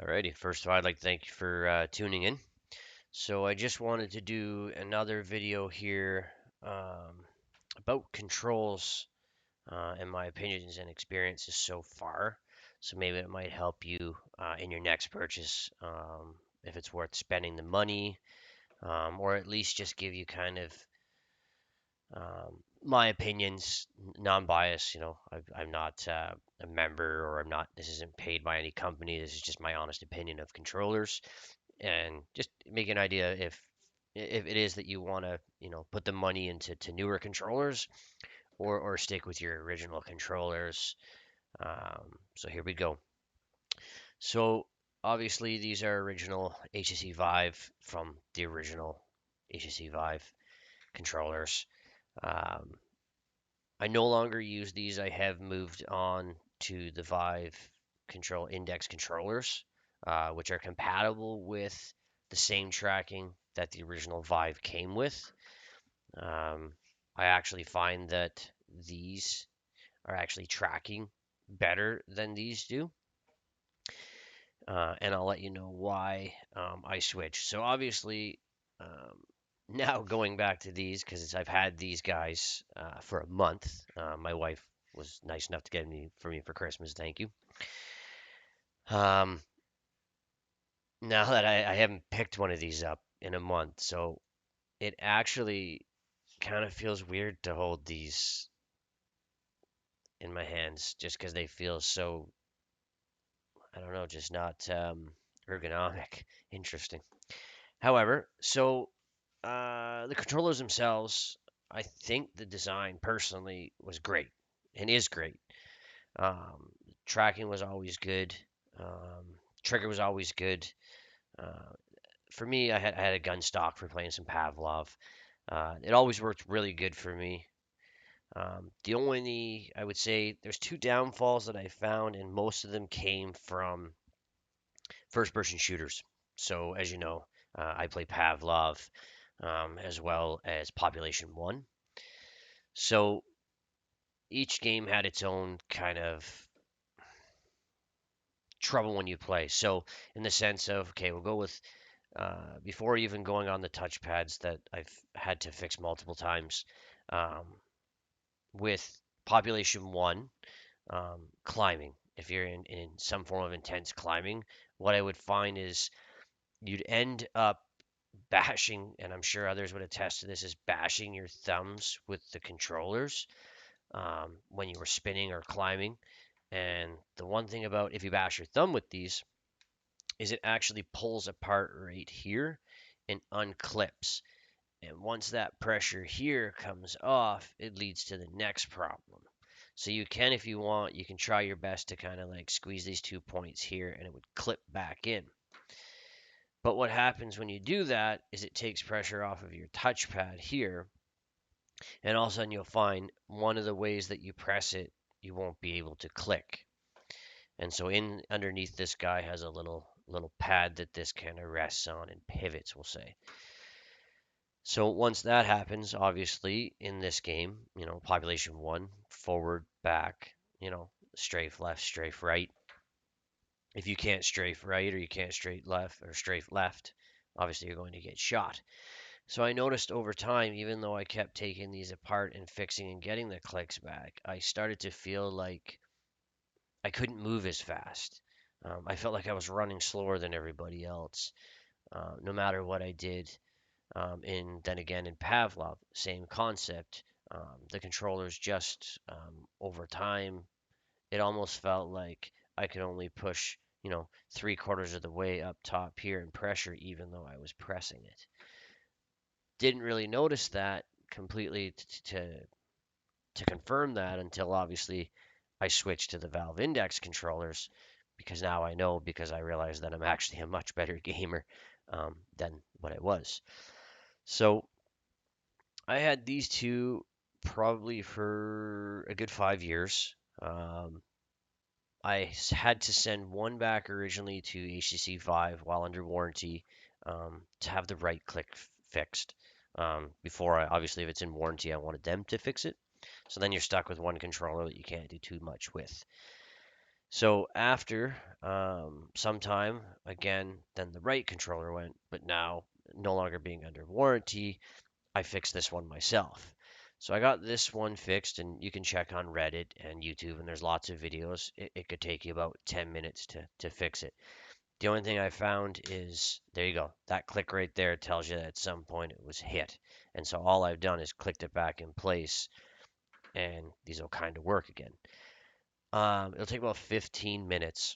Alrighty, first of all, I'd like to thank you for tuning in. So I just wanted to do another video here about controls and my opinions and experiences so far. So maybe it might help you in your next purchase if it's worth spending the money, or at least just give you kind of my opinions, non-biased. I'm not a member or I'm not. This isn't paid by any company. This is just my honest opinion of controllers and just make an idea if it is that you want to put the money into newer controllers or stick with your original controllers. So here we go. So obviously these are original HTC Vive from the original HTC Vive controllers. um, I no longer use these. I have moved on to the Vive Control Index controllers, which are compatible with the same tracking that the original Vive came with. Um, I actually find that these are actually tracking better than these do, and I'll let you know why I switched. So obviously, um, now going back to these because I've had these guys for a month. My wife was nice enough to get me for me for Christmas. Thank you. Um, Now that I haven't picked one of these up in a month, so it actually kind of feels weird to hold these in my hands just because they feel so, I don't know, just not ergonomic. Interesting. However, so the controllers themselves, I think the design personally was great and is great. Um, Tracking was always good. Trigger was always good. Uh, for me, I had a gun stock for playing some Pavlov. It always worked really good for me. The only, I would say, there's two downfalls that I found, and most of them came from first person shooters. So, as you know, I play Pavlov as well as Population 1. So, each game had its own kind of trouble when you play. So, in the sense of, okay, we'll go with before even going on the touchpads that I've had to fix multiple times um, with Population 1, climbing. If you're in some form of intense climbing, what I would find is you'd end up bashing, and I'm sure others would attest to this, is bashing your thumbs with the controllers when you were spinning or climbing. And the one thing about if you bash your thumb with these is it actually pulls apart right here and unclips. And once that pressure here comes off, it leads to the next problem. So you can, if you want, you can try your best to kind of like squeeze these 2 points here and it would clip back in. But what happens when you do that is it takes pressure off of your touchpad here, and all of a sudden you'll find one of the ways that you press it, you won't be able to click. And so in underneath this guy has a little pad that this kind of rests on and pivots, we'll say. So once that happens, obviously in this game, Population 1, forward, back, strafe left, strafe right. If you can't strafe right or you can't straight left or strafe left, obviously you're going to get shot. So I noticed over time, even though I kept taking these apart and fixing and getting the clicks back, I started to feel like I couldn't move as fast. I felt like I was running slower than everybody else, no matter what I did. And then again, in Pavlov, same concept. The controllers just over time, it almost felt like I could only push, 3/4 of the way up top here in pressure, even though I was pressing it. Didn't really notice that completely to confirm that until obviously I switched to the Valve Index controllers because now I know because I realized that I'm actually a much better gamer than what I was. So I had these two probably for a good 5 years. Um, had to send one back originally to HTC Vive while under warranty to have the right click fixed. Before obviously, if it's in warranty, I wanted them to fix it. So then you're stuck with one controller that you can't do too much with. So after some time, again, then the right controller went, but now no longer being under warranty, I fixed this one myself. So I got this one fixed, and you can check on Reddit and YouTube, and there's lots of videos. It could take you about 10 minutes to fix it. The only thing I found is there you go. That click right there tells you that at some point it was hit. And so all I've done is clicked it back in place, and these will kind of work again. It'll take about 15 minutes.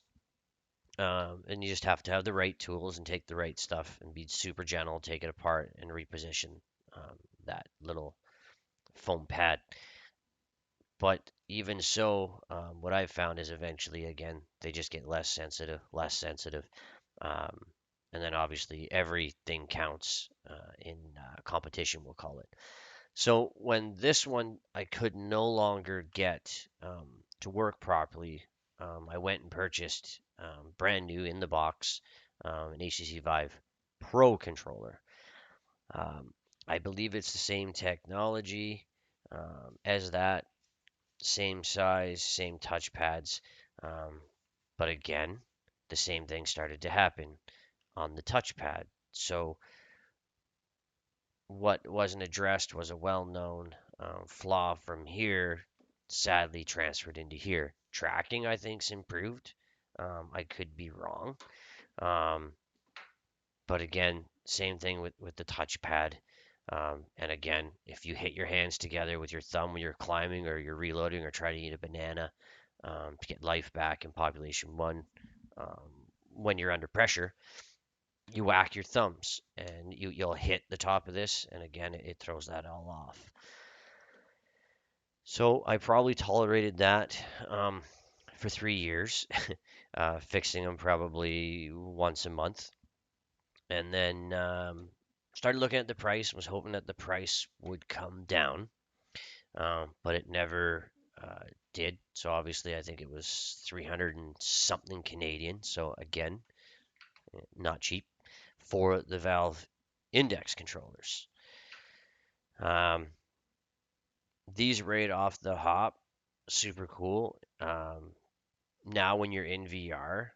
And you just have to have the right tools and take the right stuff and be super gentle, take it apart and reposition that little foam pad. But even so, what I've found is eventually, again, they just get less sensitive, less sensitive. Um, and then obviously everything counts in competition, we'll call it. So when this one I could no longer get to work properly, I went and purchased brand new in the box an HTC Vive Pro controller. Um, I believe it's the same technology as that, same size, same touchpads, um, but again, the same thing started to happen on the touchpad. So what wasn't addressed was a well-known flaw from here, sadly transferred into here. Tracking, I think's improved. I could be wrong. Um, but again, same thing with the touchpad. And again, if you hit your hands together with your thumb when you're climbing or you're reloading or try to eat a banana to get life back in population one, um, when you're under pressure, you whack your thumbs and you'll hit the top of this, and again, it throws that all off. So I probably tolerated that for 3 years, fixing them probably once a month, and then started looking at the price. Was hoping that the price would come down, but it never did. So obviously, I think it was 300 and something Canadian. So again, not cheap for the Valve Index controllers. Um, these right off the hop, super cool. Now, when you're in VR,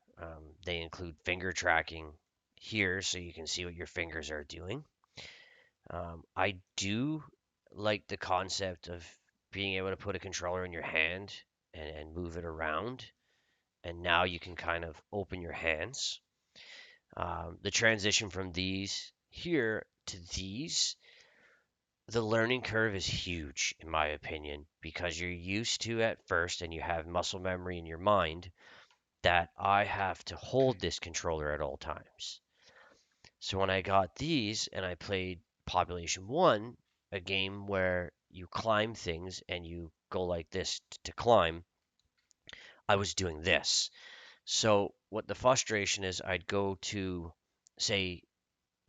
they include finger tracking here so you can see what your fingers are doing. I do like the concept of being able to put a controller in your hand and move it around, and now you can kind of open your hands. The transition from these here to these, the learning curve is huge, in my opinion, because you're used to at first and you have muscle memory in your mind that I have to hold this controller at all times. So when I got these and I played Population 1, a game where you climb things and you go like this to climb, I was doing this. So what the frustration is, I'd go to, say,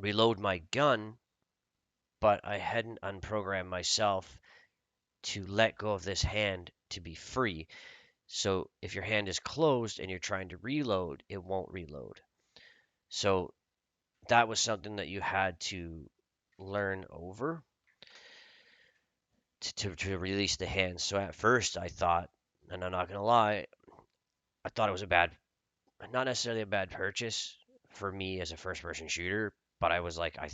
reload my gun, but I hadn't unprogrammed myself to let go of this hand to be free. So if your hand is closed and you're trying to reload, it won't reload. So that was something that you had to learn over to release the hands. So at first I thought, and I'm not gonna lie, I thought it was a bad, not necessarily a bad purchase for me as a first person shooter, but I was like, I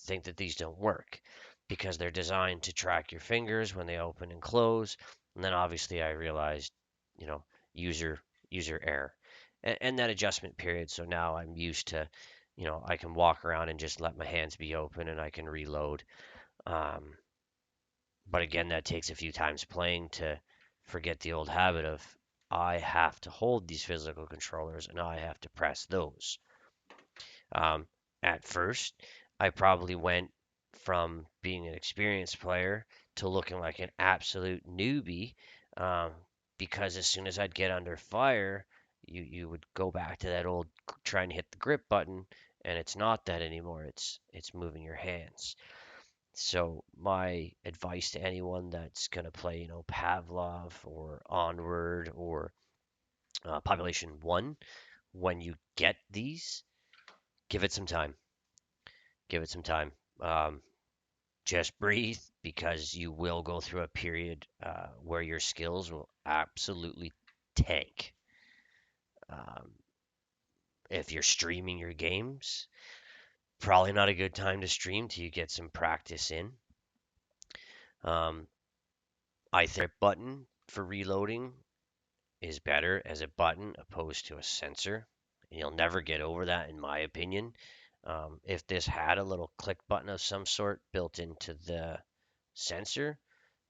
think that these don't work because they're designed to track your fingers when they open and close. And then obviously I realized, you know, user user error and that adjustment period. So now I'm used to, I can walk around and just let my hands be open and I can reload. Um, but again, that takes a few times playing to forget the old habit of I have to hold these physical controllers and I have to press those. Um, at first, I probably went from being an experienced player to looking like an absolute newbie um, because as soon as I'd get under fire, you would go back to that old trying to hit the grip button, and it's not that anymore. It's moving your hands. So my advice to anyone that's gonna play, Pavlov or Onward or Population One, when you get these, give it some time. Give it some time. Just breathe because you will go through a period where your skills will absolutely tank. Um, if you're streaming your games, probably not a good time to stream till you get some practice in. Um, I think a button for reloading is better as a button opposed to a sensor. And you'll never get over that, in my opinion. If this had a little click button of some sort built into the sensor,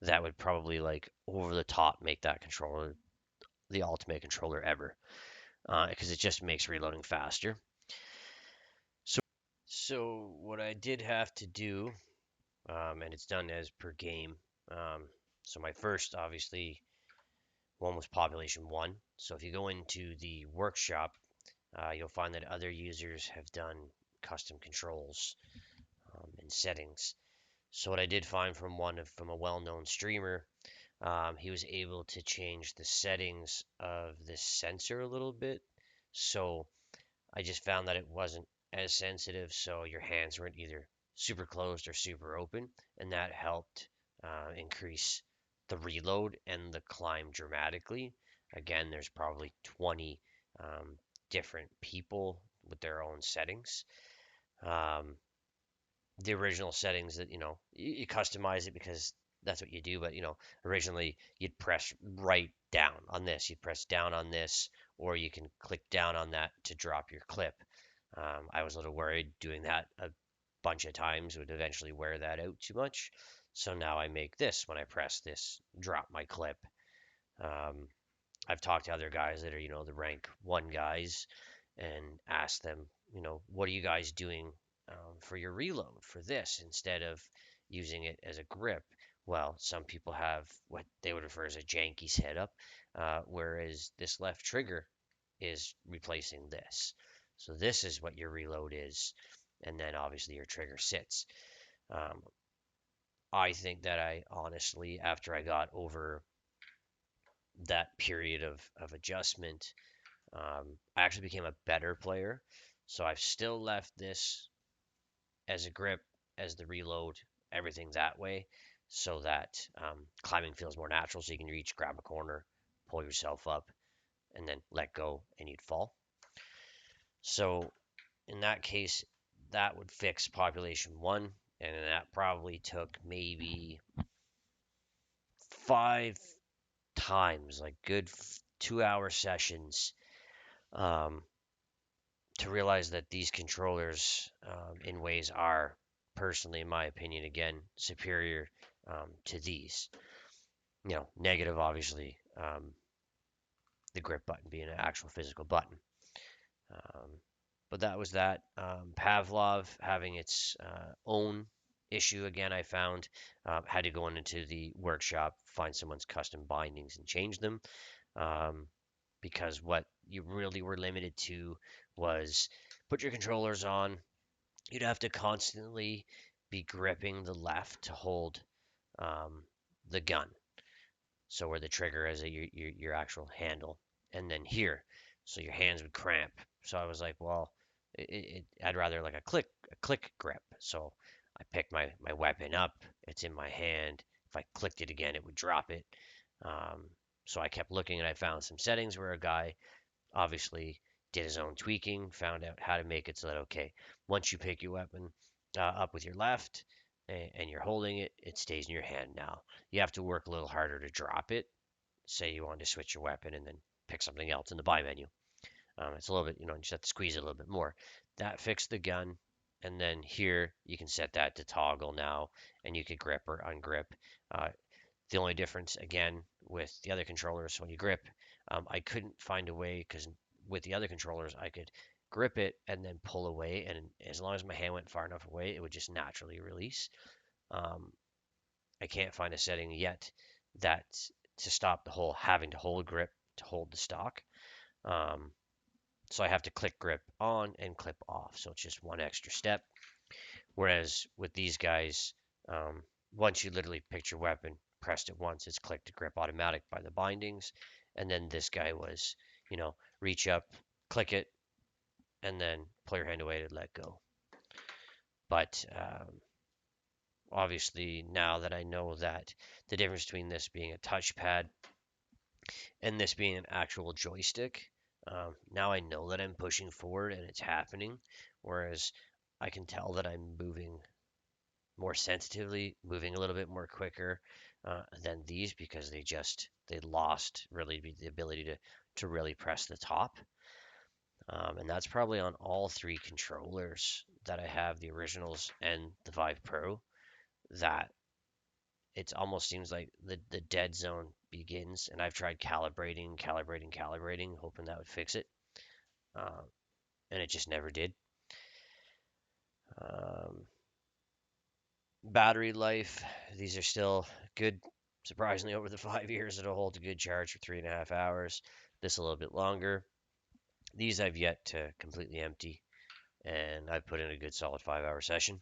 that would probably like over the top make that controller the ultimate controller ever, because it just makes reloading faster. So what I did have to do, and it's done as per game. Um, so my first, obviously, one was population one. So if you go into the workshop, you'll find that other users have done custom controls and settings. So what I did find from a well-known streamer, he was able to change the settings of the sensor a little bit. So I just found that it wasn't as sensitive, so your hands weren't either super closed or super open, and that helped increase the reload and the climb dramatically. Again, there's probably 20 different people with their own settings. Um, the original settings that you customize it because that's what you do, but originally you'd press right down on this, you'd press down on this, or you can click down on that to drop your clip. I was a little worried doing that a bunch of times would eventually wear that out too much, so now I make this, when I press this, drop my clip. um, I've talked to other guys that are, the rank one guys, and asked them, what are you guys doing for your reload for this instead of using it as a grip? Well, some people have what they would refer as a janky setup, whereas this left trigger is replacing this. So this is what your reload is, and then obviously your trigger sits. Um, I think that I honestly, after I got over that period of adjustment, I actually became a better player. So I've still left this as a grip, as the reload, everything that way, so that climbing feels more natural. So you can reach, grab a corner, pull yourself up, and then let go, and you'd fall. So in that case, that would fix population one, and that probably took maybe 5 times, like good 2 hour sessions, um, to realize that these controllers, in ways, are personally, in my opinion, again, superior to these. Negative, obviously, the grip button being an actual physical button. Um, but that was that. Pavlov having its own issue again, I found. Had to go into the workshop, find someone's custom bindings, and change them. Um, because what you really were limited to was put your controllers on. You'd have to constantly be gripping the left to hold um, the gun. So where the trigger is, your actual handle, and then here, so your hands would cramp. So I was like, well, I'd rather like a click grip. So I picked my weapon up. It's in my hand. If I clicked it again, it would drop it. Um, so I kept looking, and I found some settings where a guy obviously did his own tweaking, found out how to make it so that, okay, once you pick your weapon up with your left, and you're holding it, it stays in your hand now. You have to work a little harder to drop it. Say you wanted to switch your weapon and then pick something else in the buy menu. It's a little bit, you just have to squeeze it a little bit more. That fixed the gun. And then here you can set that to toggle now, and you could grip or ungrip. Uh, the only difference, again, with the other controllers, when you grip, I couldn't find a way, because with the other controllers, I could grip it and then pull away, and as long as my hand went far enough away, it would just naturally release. Um, I can't find a setting yet that to stop the whole having to hold grip to hold the stock. Um, so I have to click grip on and clip off. So it's just one extra step. Whereas with these guys, once you literally picked your weapon, pressed it once, it's click to grip automatic by the bindings. And then this guy was, reach up, click it, and then pull your hand away to let go. But obviously, now that I know that the difference between this being a touchpad and this being an actual joystick, Now I know that I'm pushing forward and it's happening, whereas I can tell that I'm moving more sensitively, moving a little bit more quicker than these because they lost really the ability to really press the top. And that's probably on all three controllers that I have, the originals and the Vive Pro, that it almost seems like the dead zone begins. And I've tried calibrating, hoping that would fix it. Um, and it just never did. Um, Battery life, these are still good. Surprisingly, over the 5 years, it'll hold a good charge for 3.5 hours. This a little bit longer. These I've yet to completely empty, and I've put in a good solid 5 hour session.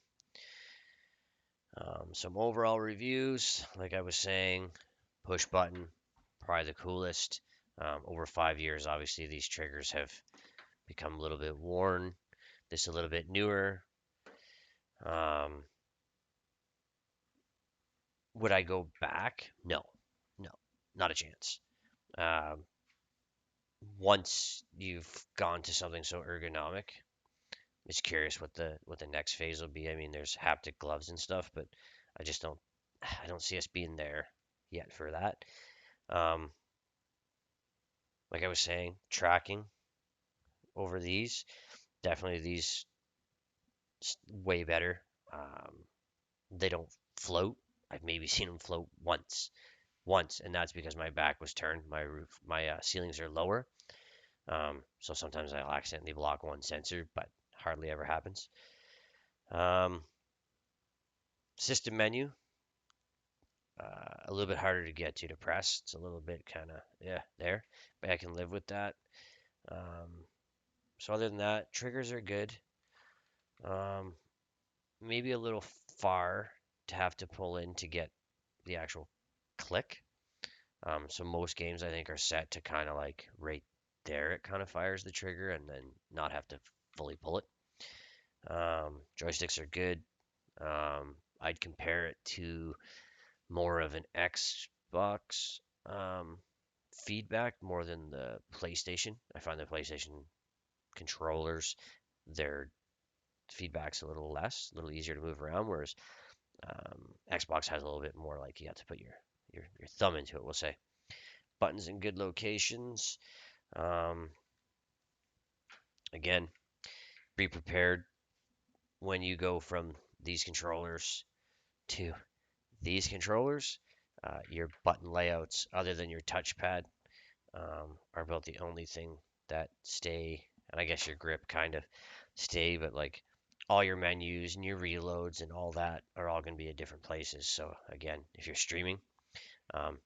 Some overall reviews, like I was saying, push button, probably the coolest. Over 5 years, obviously, these triggers have become a little bit worn. This a little bit newer. Um, would I go back? No, no, not a chance. Um, Once you've gone to something so ergonomic, it's curious what the next phase will be. I mean, there's haptic gloves and stuff, but I just don't see us being there yet for that. Um, like I was saying, tracking over these, definitely these way better. They don't float. I've maybe seen them float once, and that's because my back was turned. My ceilings are lower, so sometimes I'll accidentally block one sensor, but hardly ever happens. Um, System menu, a little bit harder to get to press. It's a little bit kind of, yeah, there, but I can live with that. Um, so other than that, triggers are good. Um, Maybe a little far to have to pull in to get the actual click. So most games I think are set to kind of like right there. It kind of fires the trigger and then not have to fully pull it. Joysticks are good. I'd compare it to more of an Xbox feedback more than the PlayStation. I find the PlayStation controllers, their feedback's a little less, a little easier to move around, whereas Xbox has a little bit more like you have to put your thumb into it, we'll say. Buttons in good locations. Um, Again, be prepared when you go from these controllers to these controllers. Your button layouts, other than your touchpad, are about the only thing that stay, and I guess your grip kind of stay, but like all your menus and your reloads and all that are all going to be at different places. So again, if you're streaming,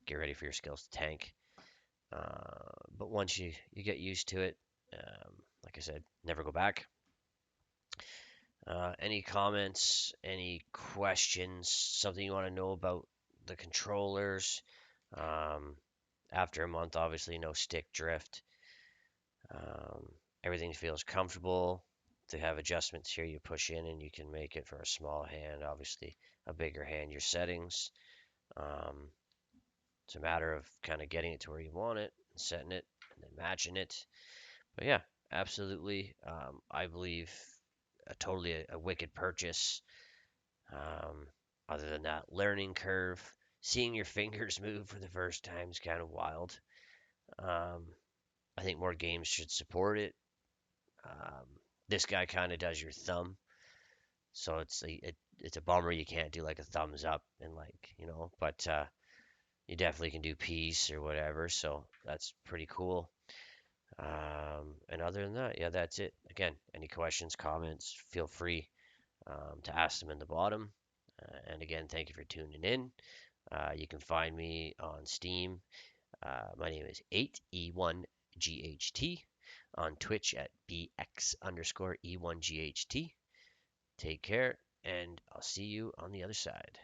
get ready for your skills to tank. But once you get used to it, like I said, never go back. Any comments, any questions, something you want to know about the controllers? Um, After a month, obviously, no stick drift. Um, Everything feels comfortable. To have adjustments here, you push in and you can make it for a small hand, obviously, a bigger hand, your settings. Um, it's a matter of kind of getting it to where you want it, and setting it, and then matching it. But yeah, absolutely. I believe a wicked purchase. Um, Other than that, learning curve, seeing your fingers move for the first time is kind of wild. Um, I think more games should support it. Um, this guy kind of does your thumb, so it's a bummer you can't do like a thumbs up and like but you definitely can do peace or whatever. So that's pretty cool. And other than that, yeah, that's it. Again, any questions, comments, feel free to ask them in the bottom. And again, thank you for tuning in. You can find me on Steam. My name is 8E1GHT. On Twitch at BX underscore E1GHT. Take care, and I'll see you on the other side.